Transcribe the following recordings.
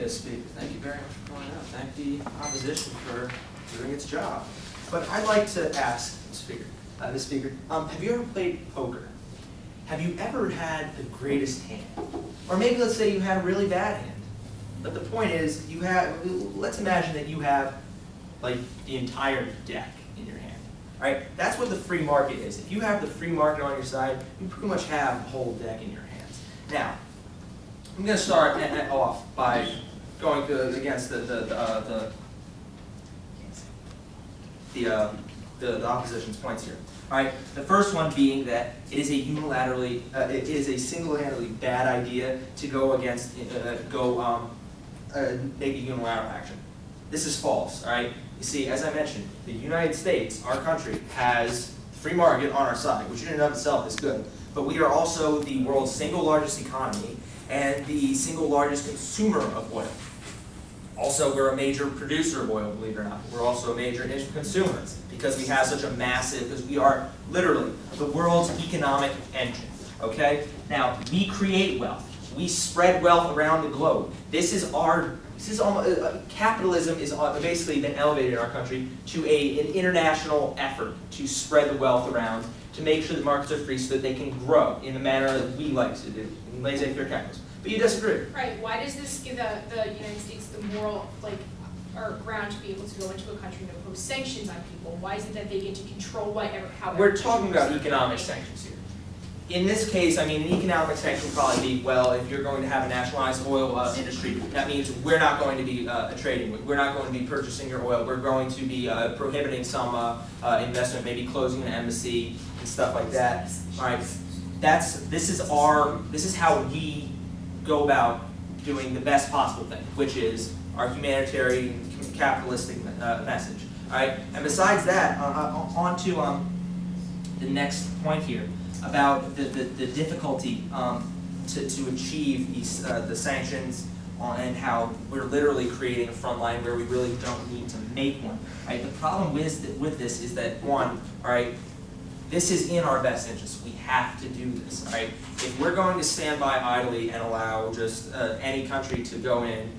Ms. Speaker. Thank you very much for pointing out. Thank the opposition for doing its job. But I'd like to ask, Ms. Speaker, have you ever played poker? Have you ever had the greatest hand? Or maybe let's say you had a really bad hand. But the point is, let's imagine that you have like the entire deck in your hand. Right? That's what the free market is. If you have the free market on your side, you pretty much have the whole deck in your hands. Now, I'm going to start off by going against the opposition's points here. All right. The first one being that it is a single-handedly bad idea to go against make a unilateral action. This is false. All right. You see, as I mentioned, the United States, our country, has free market on our side, which in and of itself is good. But we are also the world's single largest economy and the single largest consumer of oil. Also, we're a major producer of oil, believe it or not. We're also a major consumer because we have such a because we are literally the world's economic engine, okay? Now, we create wealth. We spread wealth around the globe. Capitalism is basically been elevated in our country to an international effort to spread the wealth around, to make sure the markets are free so that they can grow in the manner that we like to do, in laissez-faire capitalism. But you disagree. Right. Why does this give the United States the moral, or ground to be able to go into a country and impose sanctions on people? Why is it that they get to control however? We're talking about economic sanctions here. In this case, I mean, an economic sanction would probably be, well, if you're going to have a nationalized oil industry, that means we're not going to be trading with, we're not going to be purchasing your oil, we're going to be prohibiting some investment, maybe closing an embassy and stuff like that. All right, this is how we go about doing the best possible thing, which is our humanitarian, capitalistic message. All right, and besides that, on to the next point here about the difficulty to achieve these the sanctions and how we're literally creating a front line where we really don't need to make one. Right? The problem with this is that one, all right, this is in our best interest. We have to do this. All right? If we're going to stand by idly and allow just any country to go in,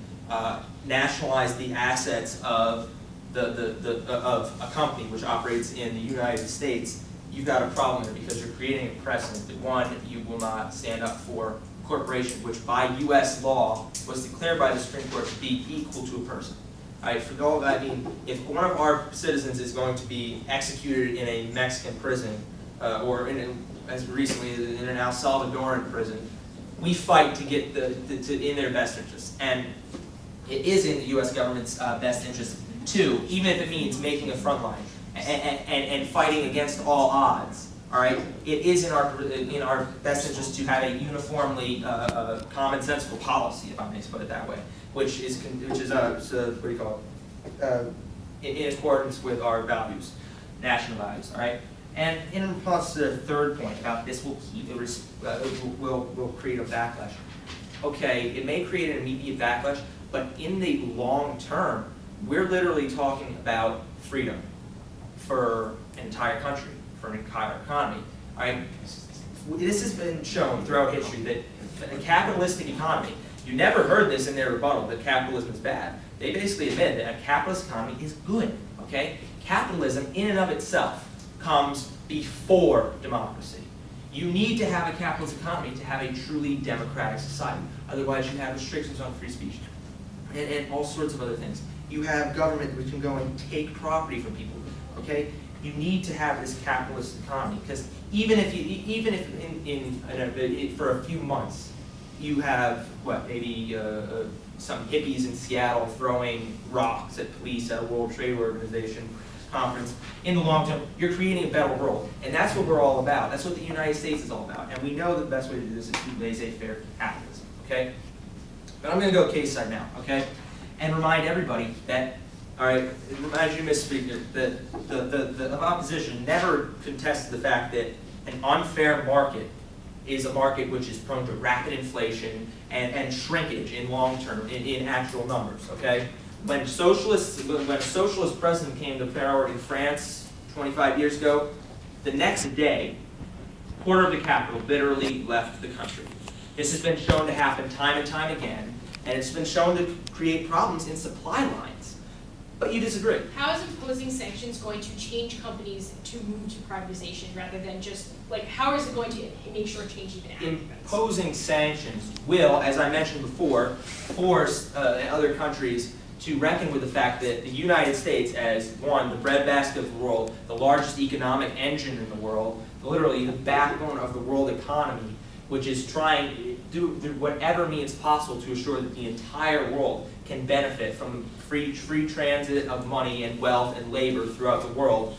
nationalize the assets of of a company which operates in the United States, you've got a problem there because you're creating a precedent that one, you will not stand up for a corporation which by U.S. law was declared by the Supreme Court to be equal to a person. All right, for all that, I mean, if one of our citizens is going to be executed in a Mexican prison or as recently in an El Salvadoran prison, we fight to get in their best interest, and it is in the U.S. government's best interest too, even if it means making a front line and fighting against all odds. All right, it is in our best interest to have a uniformly commonsensical policy, if I may put it that way, which is what do you call it? In accordance with our values, national values. All right, and in response to the third point about this will create a backlash. Okay, it may create an immediate backlash, but in the long term, we're literally talking about freedom for an entire country, for an entire economy. All right? This has been shown throughout history that a capitalistic economy, you never heard this in their rebuttal, that capitalism is bad. They basically admit that a capitalist economy is good. Okay? Capitalism in and of itself comes before democracy. You need to have a capitalist economy to have a truly democratic society. Otherwise, you have restrictions on free speech and all sorts of other things. You have government which can go and take property from people. Okay, you need to have this capitalist economy because even if for a few months you have maybe some hippies in Seattle throwing rocks at police at a World Trade Organization conference, in the long term you're creating a better world, and that's what we're all about. That's what the United States is all about, and we know that the best way to do this is through laissez-faire capitalism. Okay, but I'm going to go case side now. Okay, and remind everybody that. All right, it reminds you, Mr. Speaker, that the opposition never contested the fact that an unfair market is a market which is prone to rapid inflation and shrinkage in long term, in actual numbers, okay? When a socialist president came to power in France 25 years ago, the next day, a quarter of the capital literally left the country. This has been shown to happen time and time again. and it's been shown to create problems in supply lines. But you disagree. How is imposing sanctions going to change companies to move to privatization rather than just, like, how is it going to make sure change even happens? Imposing sanctions will, as I mentioned before, force other countries to reckon with the fact that the United States, as one, the breadbasket of the world, the largest economic engine in the world, literally the backbone of the world economy, which is trying to do whatever means possible to assure that the entire world can benefit from free transit of money and wealth and labor throughout the world,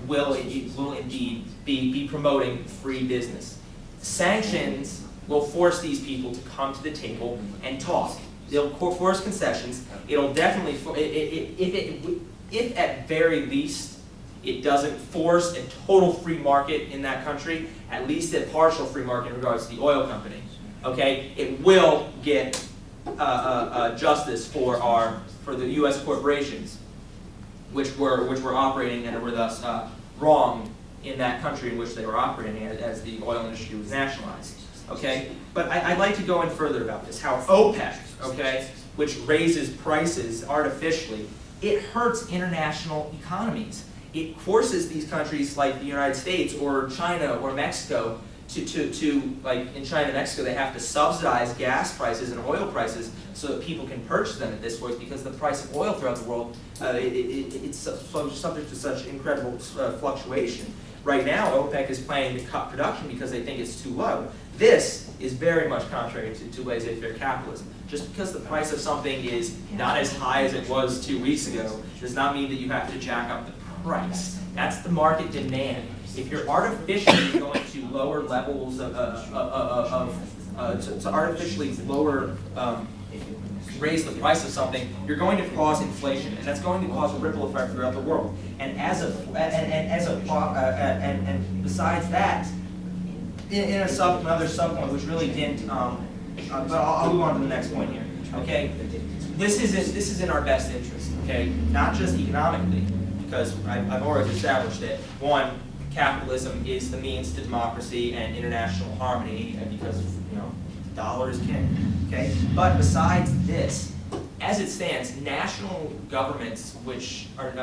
will indeed be promoting free business. Sanctions will force these people to come to the table and talk. They'll force concessions. It'll definitely, if at very least it doesn't force a total free market in that country, at least a partial free market in regards to the oil company, okay, it will get justice for the U.S. corporations, which were operating and were thus wrong in that country in which they were operating as the oil industry was nationalized. Okay, but I'd like to go in further about this. How OPEC, okay, which raises prices artificially, it hurts international economies. It forces these countries like the United States or China or Mexico to like in China and Mexico, they have to subsidize gas prices and oil prices so that people can purchase them at this point, because the price of oil throughout the world, it's subject to such incredible fluctuation. Right now, OPEC is planning to cut production because they think it's too low. This is very much contrary to laissez-faire capitalism. Just because the price of something is not as high as it was 2 weeks ago does not mean that you have to jack up the price. That's the market demand. If you're artificially going to lower levels to artificially raise the price of something, you're going to cause inflation, and that's going to cause a ripple effect throughout the world. And besides that, in another subpoint, which really didn't, but I'll move on to the next point here. Okay, this is in our best interest. Okay, not just economically, because I've already established that one, capitalism is the means to democracy and international harmony, and because the dollar is king. Okay, but besides this, as it stands, national governments, which are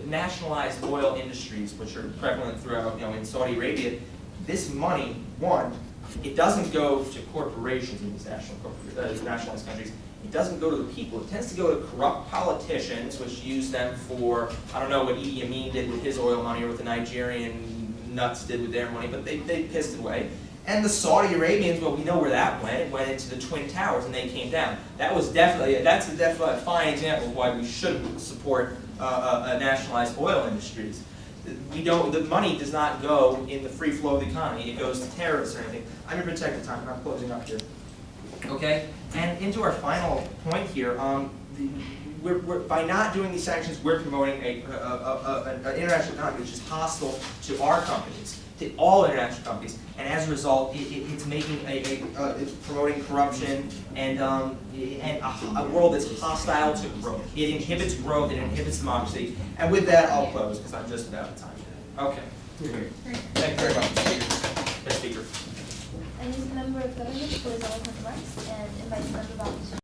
nationalized oil industries, which are prevalent throughout, in Saudi Arabia, this money, one, it doesn't go to corporations in these nationalized countries. It doesn't go to the people. It tends to go to corrupt politicians, which use them for, I don't know what Idi Amin did with his oil money or what the Nigerian nuts did with their money, but they pissed it away. And the Saudi Arabians, well, we know where that went. It went into the Twin Towers, and they came down. That's definitely a fine example of why we shouldn't support nationalized oil industries. The money does not go in the free flow of the economy. It goes to terrorists or anything. I'm going to protect the time, and I'm closing up here. Okay, and into our final point here. By not doing these sanctions, we're promoting an international economy which is hostile to our companies, to all international companies, and as a result, it's making it's promoting corruption and a world that's hostile to growth. It inhibits growth, it inhibits democracy, and with that, I'll close because I'm just about out of time. Okay. Thank you very much, Mr. Speaker. Any member of government who is all remarks and invite member back to